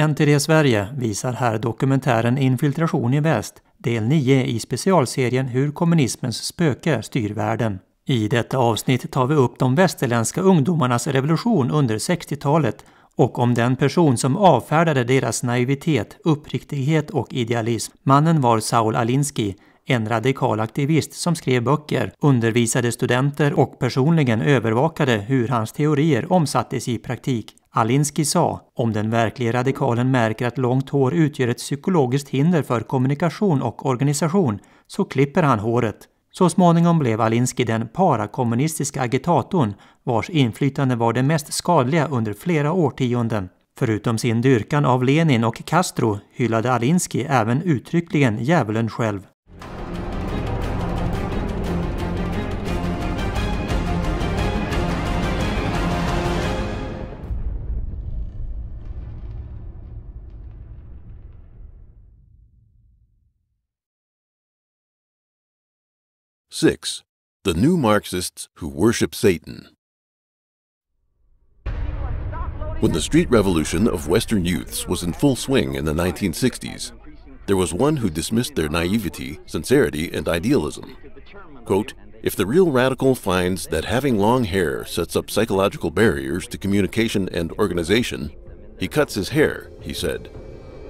NTD Sverige visar här dokumentären Infiltration i väst, del 9 i specialserien Hur kommunismens spöke styr världen. I detta avsnitt tar vi upp de västerländska ungdomarnas revolution under 60-talet och om den person som avfärdade deras naivitet, uppriktighet och idealism. Mannen var Saul Alinsky, en radikal aktivist som skrev böcker, undervisade studenter och personligen övervakade hur hans teorier omsattes i praktik. Alinsky sa, om den verkliga radikalen märker att långt hår utgör ett psykologiskt hinder för kommunikation och organisation, så klipper han håret. Så småningom blev Alinsky den para-kommunistiska agitatorn, vars inflytande var det mest skadliga under flera årtionden. Förutom sin dyrkan av Lenin och Castro hyllade Alinsky även uttryckligen djävulen själv. Six, the new Marxists who worship Satan. When the street revolution of Western youths was in full swing in the 1960s, there was one who dismissed their naivety, sincerity, and idealism. Quote, "If the real radical finds that having long hair sets up psychological barriers to communication and organization, he cuts his hair," he said.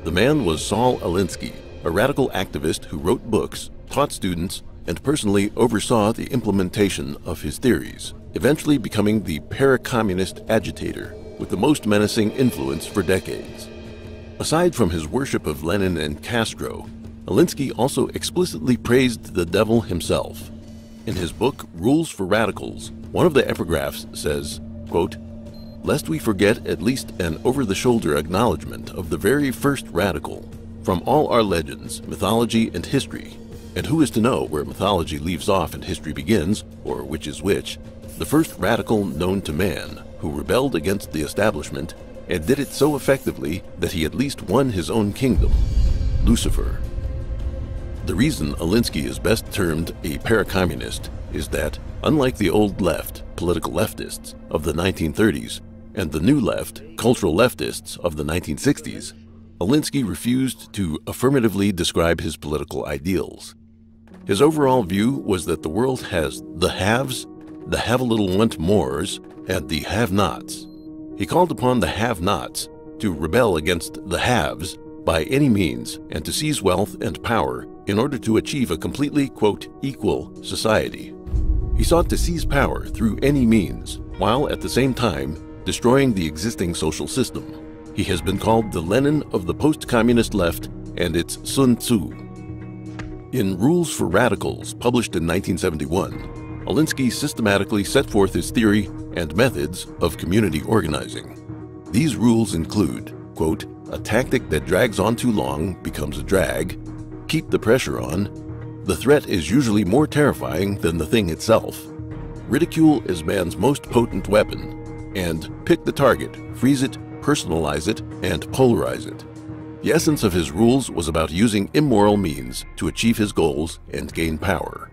The man was Saul Alinsky, a radical activist who wrote books, taught students, and personally oversaw the implementation of his theories, eventually becoming the para-communist agitator with the most menacing influence for decades. Aside from his worship of Lenin and Castro, Alinsky also explicitly praised the devil himself. In his book, Rules for Radicals, one of the epigraphs says, quote, "Lest we forget at least an over-the-shoulder acknowledgement of the very first radical, from all our legends, mythology, and history, and who is to know where mythology leaves off and history begins, or which is which, the first radical known to man, who rebelled against the establishment, and did it so effectively that he at least won his own kingdom, Lucifer." The reason Alinsky is best termed a para-communist is that, unlike the old left, political leftists, of the 1930s, and the new left, cultural leftists, of the 1960s, Alinsky refused to affirmatively describe his political ideals. His overall view was that the world has the haves, the have-a-little-want-mores, and the have-nots. He called upon the have-nots to rebel against the haves by any means and to seize wealth and power in order to achieve a completely, quote, equal society. He sought to seize power through any means, while at the same time destroying the existing social system. He has been called the Lenin of the post-communist left and its Sun Tzu. In Rules for Radicals, published in 1971, Alinsky systematically set forth his theory and methods of community organizing. These rules include, quote, "A tactic that drags on too long becomes a drag, keep the pressure on, the threat is usually more terrifying than the thing itself, ridicule is man's most potent weapon, and pick the target, freeze it, personalize it, and polarize it." The essence of his rules was about using immoral means to achieve his goals and gain power.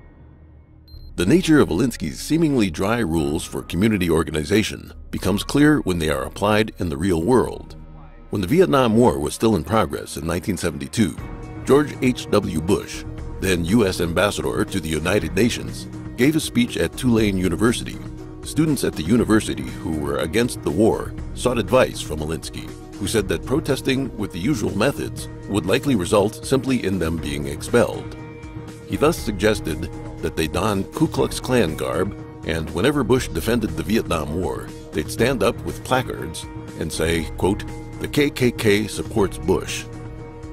The nature of Alinsky's seemingly dry rules for community organization becomes clear when they are applied in the real world. When the Vietnam War was still in progress in 1972, George H.W. Bush, then U.S. Ambassador to the United Nations, gave a speech at Tulane University. Students at the university who were against the war sought advice from Alinsky, who said that protesting with the usual methods would likely result simply in them being expelled. He thus suggested that they don Ku Klux Klan garb, and whenever Bush defended the Vietnam War, they'd stand up with placards and say, quote, "The KKK supports Bush."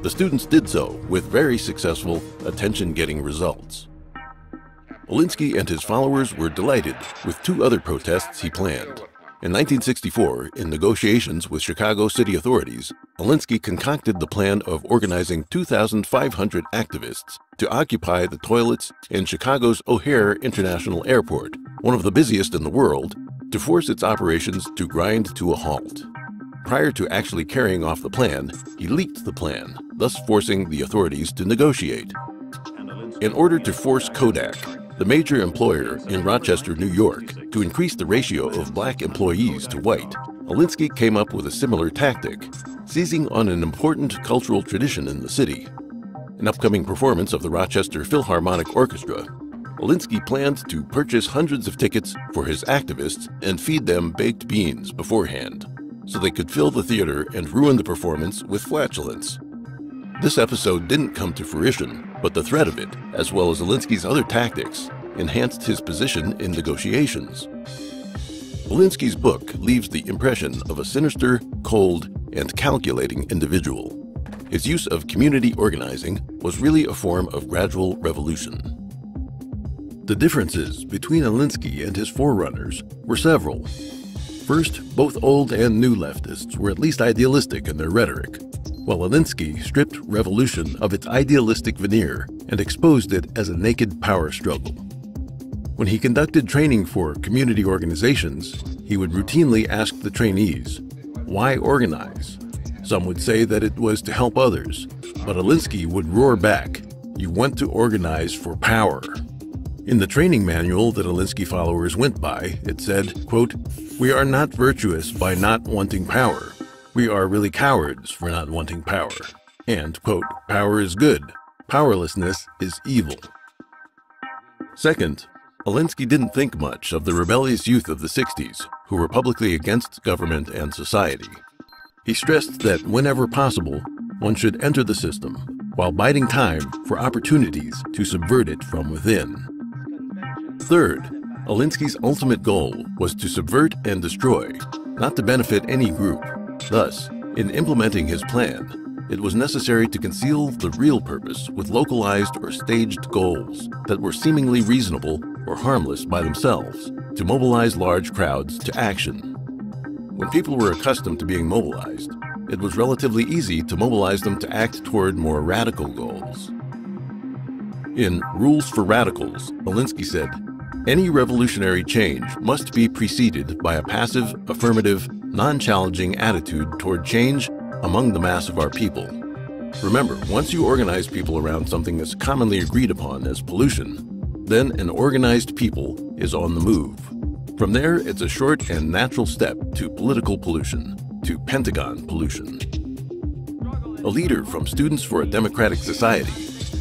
The students did so with very successful, attention-getting results. Alinsky and his followers were delighted with two other protests he planned. In 1964, in negotiations with Chicago city authorities, Alinsky concocted the plan of organizing 2,500 activists to occupy the toilets in Chicago's O'Hare International Airport, one of the busiest in the world, to force its operations to grind to a halt. Prior to actually carrying off the plan, he leaked the plan, thus forcing the authorities to negotiate. In order to force Kodak, the major employer in Rochester, New York, to increase the ratio of black employees to white, Alinsky came up with a similar tactic, seizing on an important cultural tradition in the city. An upcoming performance of the Rochester Philharmonic Orchestra, Alinsky planned to purchase hundreds of tickets for his activists and feed them baked beans beforehand, so they could fill the theater and ruin the performance with flatulence. This episode didn't come to fruition, but the threat of it, as well as Alinsky's other tactics, enhanced his position in negotiations. Alinsky's book leaves the impression of a sinister, cold, and calculating individual. His use of community organizing was really a form of gradual revolution. The differences between Alinsky and his forerunners were several. First, both old and new leftists were at least idealistic in their rhetoric, while Alinsky stripped revolution of its idealistic veneer and exposed it as a naked power struggle. When he conducted training for community organizations, he would routinely ask the trainees, "Why organize?" Some would say that it was to help others, but Alinsky would roar back, "You want to organize for power." In the training manual that Alinsky followers went by, it said, quote, "We are not virtuous by not wanting power. We are really cowards for not wanting power." And, quote, "Power is good. Powerlessness is evil." Second, Alinsky didn't think much of the rebellious youth of the 60s who were publicly against government and society. He stressed that whenever possible, one should enter the system while biding time for opportunities to subvert it from within. Third, Alinsky's ultimate goal was to subvert and destroy, not to benefit any group. Thus, in implementing his plan, it was necessary to conceal the real purpose with localized or staged goals that were seemingly reasonable or harmless by themselves, to mobilize large crowds to action. When people were accustomed to being mobilized, it was relatively easy to mobilize them to act toward more radical goals. In Rules for Radicals, Alinsky said, "Any revolutionary change must be preceded by a passive, affirmative, non-challenging attitude toward change among the mass of our people. Remember, once you organize people around something that's commonly agreed upon as pollution, then an organized people is on the move. From there, it's a short and natural step to political pollution, to Pentagon pollution." A leader from Students for a Democratic Society,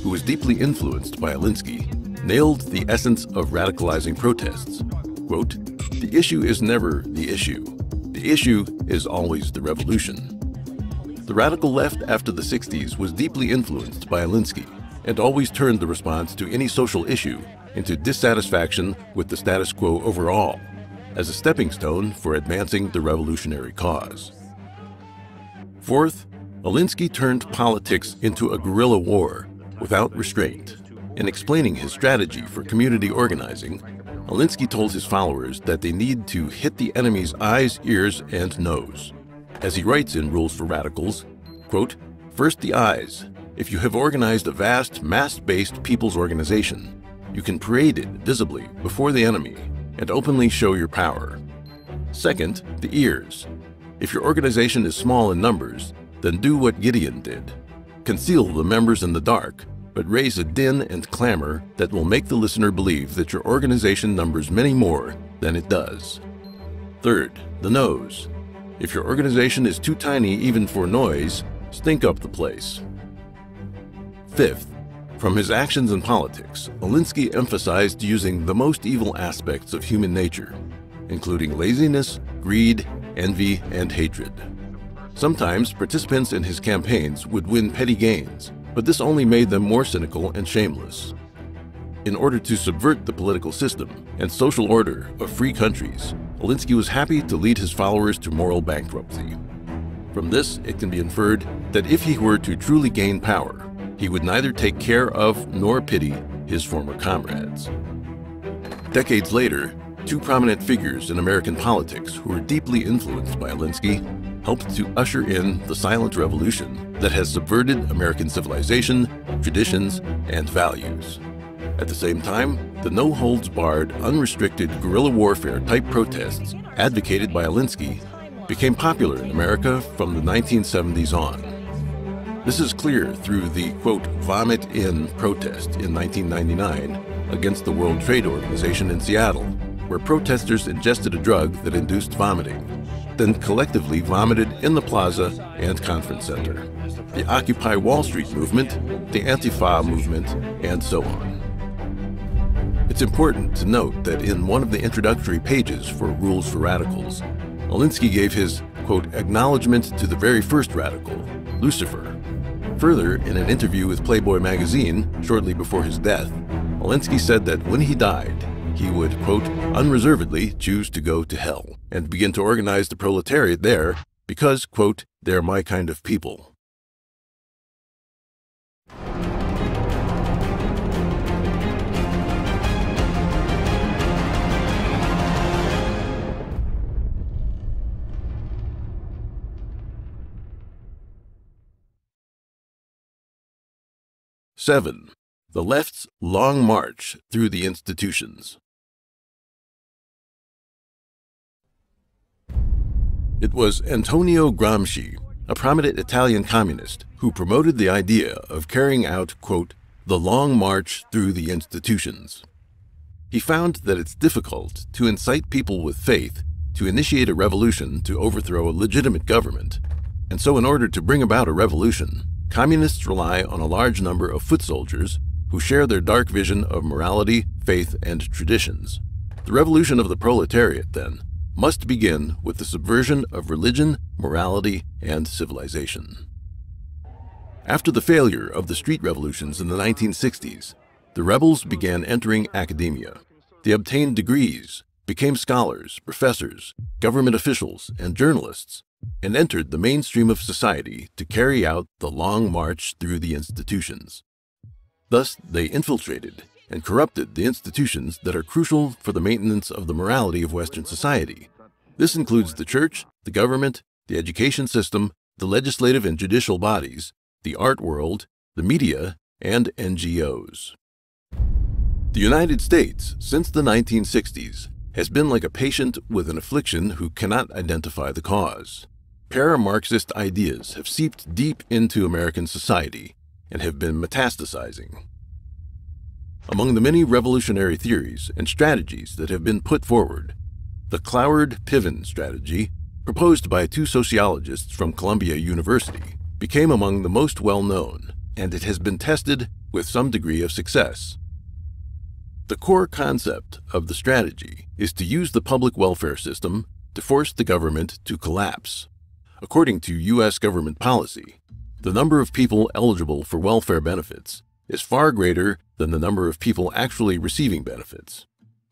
who was deeply influenced by Alinsky, nailed the essence of radicalizing protests. Quote, "The issue is never the issue. The issue is always the revolution." The radical left after the 60s was deeply influenced by Alinsky and always turned the response to any social issue into dissatisfaction with the status quo overall, as a stepping stone for advancing the revolutionary cause. Fourth, Alinsky turned politics into a guerrilla war without restraint. In explaining his strategy for community organizing, Alinsky told his followers that they need to hit the enemy's eyes, ears, and nose. As he writes in Rules for Radicals, quote, "First the eyes. If you have organized a vast, mass-based people's organization, you can parade it visibly before the enemy and openly show your power. Second, the ears. If your organization is small in numbers, then do what Gideon did. Conceal the members in the dark, but raise a din and clamor that will make the listener believe that your organization numbers many more than it does. Third, the nose. If your organization is too tiny even for noise, stink up the place. Fifth, from his actions in politics, Alinsky emphasized using the most evil aspects of human nature, including laziness, greed, envy, and hatred. Sometimes participants in his campaigns would win petty gains, but this only made them more cynical and shameless. In order to subvert the political system and social order of free countries, Alinsky was happy to lead his followers to moral bankruptcy. From this, it can be inferred that if he were to truly gain power, he would neither take care of nor pity his former comrades. Decades later, two prominent figures in American politics who were deeply influenced by Alinsky helped to usher in the silent revolution that has subverted American civilization, traditions, and values. At the same time, the no-holds-barred, unrestricted guerrilla warfare type protests advocated by Alinsky became popular in America from the 1970s on. This is clear through the, quote, "Vomit In" protest in 1999 against the World Trade Organization in Seattle, where protesters ingested a drug that induced vomiting. then collectively vomited in the plaza and conference center. The Occupy Wall Street movement, the Antifa movement, and so on. It's important to note that in one of the introductory pages for Rules for Radicals, Alinsky gave his, quote, acknowledgement to the very first radical, Lucifer. Further, in an interview with Playboy magazine shortly before his death, Alinsky said that when he died, he would, quote, unreservedly choose to go to hell and begin to organize the proletariat there because, quote, they're my kind of people. Seven, the left's long march through the institutions. It was Antonio Gramsci, a prominent Italian communist, who promoted the idea of carrying out, quote, the long march through the institutions. He found that it's difficult to incite people with faith to initiate a revolution to overthrow a legitimate government, and so in order to bring about a revolution, communists rely on a large number of foot soldiers who share their dark vision of morality, faith, and traditions. The revolution of the proletariat, then, must begin with the subversion of religion, morality, and civilization. After the failure of the street revolutions in the 1960s, the rebels began entering academia. They obtained degrees, became scholars, professors, government officials, and journalists, and entered the mainstream of society to carry out the long march through the institutions. Thus, they infiltrated and corrupted the institutions that are crucial for the maintenance of the morality of Western society. This includes the church, the government, the education system, the legislative and judicial bodies, the art world, the media, and NGOs. The United States, since the 1960s, has been like a patient with an affliction who cannot identify the cause. Para-Marxist ideas have seeped deep into American society and have been metastasizing. Among the many revolutionary theories and strategies that have been put forward, the Cloward-Piven strategy, proposed by two sociologists from Columbia University, became among the most well-known, and it has been tested with some degree of success. The core concept of the strategy is to use the public welfare system to force the government to collapse. According to U.S. government policy, the number of people eligible for welfare benefits is far greater than the number of people actually receiving benefits.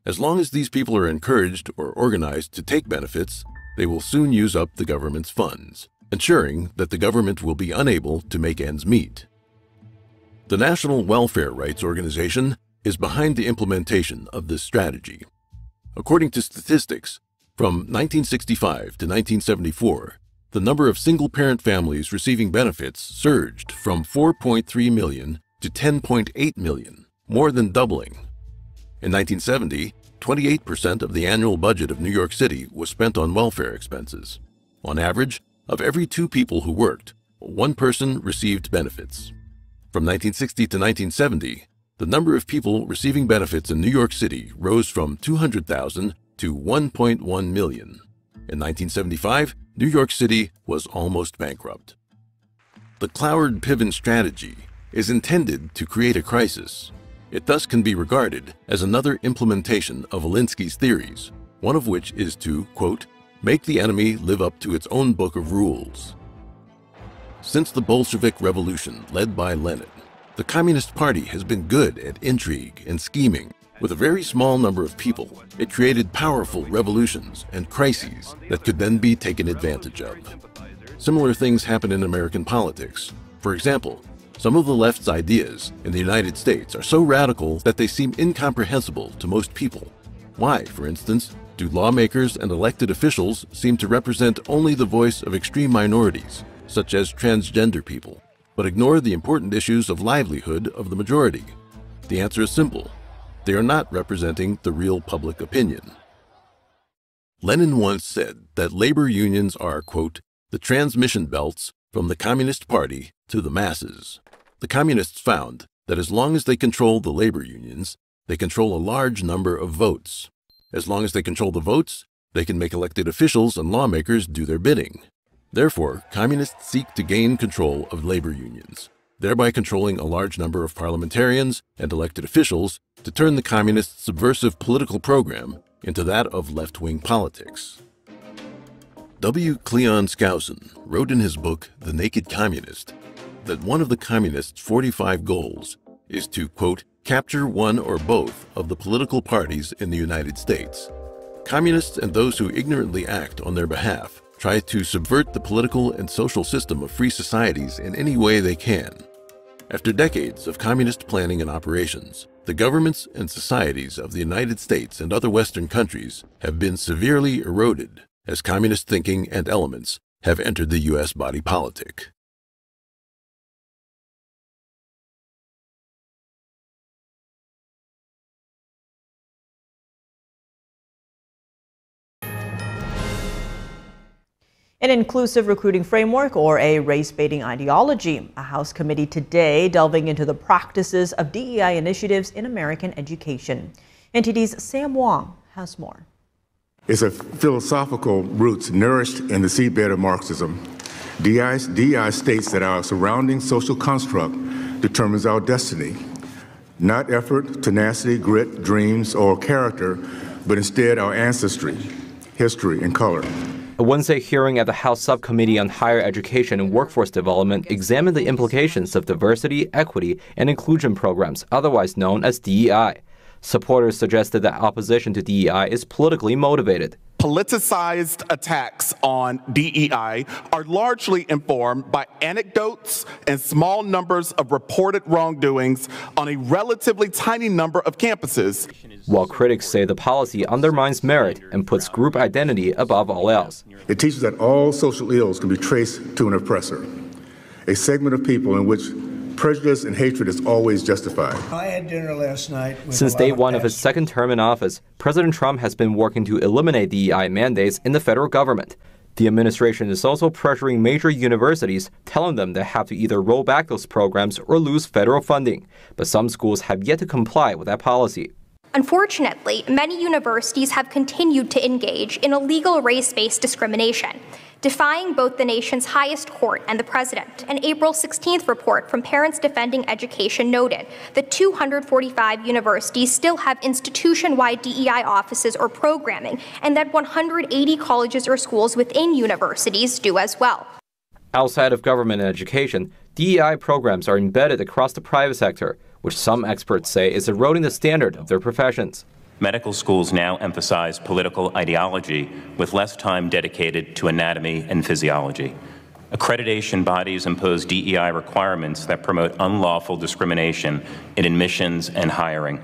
As long as these people are encouraged or organized to take benefits, they will soon use up the government's funds, ensuring that the government will be unable to make ends meet. The National Welfare Rights Organization is behind the implementation of this strategy. According to statistics, from 1965 to 1974, the number of single-parent families receiving benefits surged from 4.3 million to 10.8 million, more than doubling. In 1970, 28% of the annual budget of New York City was spent on welfare expenses. On average, of every two people who worked, one person received benefits. From 1960 to 1970, the number of people receiving benefits in New York City rose from 200,000 to 1.1 million. In 1975, New York City was almost bankrupt. The Cloward-Piven strategy is intended to create a crisis. It thus can be regarded as another implementation of Alinsky's theories, one of which is to, quote, make the enemy live up to its own book of rules. Since the Bolshevik Revolution led by Lenin, the Communist Party has been good at intrigue and scheming. With a very small number of people, it created powerful revolutions and crises that could then be taken advantage of. Similar things happen in American politics. For example, some of the left's ideas in the United States are so radical that they seem incomprehensible to most people. Why, for instance, do lawmakers and elected officials seem to represent only the voice of extreme minorities, such as transgender people, but ignore the important issues of livelihood of the majority? The answer is simple. They are not representing the real public opinion. Lenin once said that labor unions are, quote, the transmission belts from the Communist Party to the masses. The communists found that as long as they control the labor unions, they control a large number of votes. As long as they control the votes, They can make elected officials and lawmakers do their bidding. Therefore, communists seek to gain control of labor unions, thereby controlling a large number of parliamentarians and elected officials to turn the communists' subversive political program into that of left-wing politics. W. Cleon Skousen wrote in his book, The Naked Communist, that one of the communists' 45 goals is to, quote, capture one or both of the political parties in the United States. Communists and those who ignorantly act on their behalf try to subvert the political and social system of free societies in any way they can. After decades of communist planning and operations, the governments and societies of the United States and other Western countries have been severely eroded as communist thinking and elements have entered the U.S. body politic. An inclusive recruiting framework or a race-baiting ideology. A House committee today delving into the practices of DEI initiatives in American education. NTD's Sam Wong has more. It's a philosophical roots nourished in the seedbed of Marxism. DEI states that our surrounding social construct determines our destiny. Not effort, tenacity, grit, dreams, or character, but instead our ancestry, history, and color. A Wednesday hearing at the House Subcommittee on Higher Education and Workforce Development examined the implications of diversity, equity, and inclusion programs, otherwise known as DEI. Supporters suggested that opposition to DEI is politically motivated. Politicized attacks on DEI are largely informed by anecdotes and small numbers of reported wrongdoings on a relatively tiny number of campuses. While critics say the policy undermines merit and puts group identity above all else. It teaches that all social ills can be traced to an oppressor, a segment of people in which prejudice and hatred is always justified. I had dinner last night with Since day one of his second term in office, President Trump has been working to eliminate DEI mandates in the federal government. The administration is also pressuring major universities, telling them they have to either roll back those programs or lose federal funding. But some schools have yet to comply with that policy. Unfortunately, many universities have continued to engage in illegal race-based discrimination, defying both the nation's highest court and the president. An April 16th report from Parents Defending Education noted that 245 universities still have institution-wide DEI offices or programming, and that 180 colleges or schools within universities do as well. Outside of government and education, DEI programs are embedded across the private sector, which some experts say is eroding the standard of their professions. Medical schools now emphasize political ideology with less time dedicated to anatomy and physiology. Accreditation bodies impose DEI requirements that promote unlawful discrimination in admissions and hiring.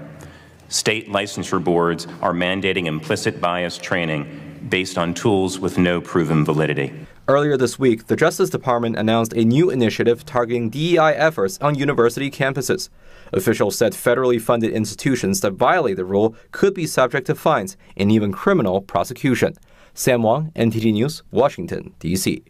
State licensure boards are mandating implicit bias training based on tools with no proven validity. Earlier this week, the Justice Department announced a new initiative targeting DEI efforts on university campuses. Officials said federally funded institutions that violate the rule could be subject to fines and even criminal prosecution. Sam Wong, NTD News, Washington, D.C.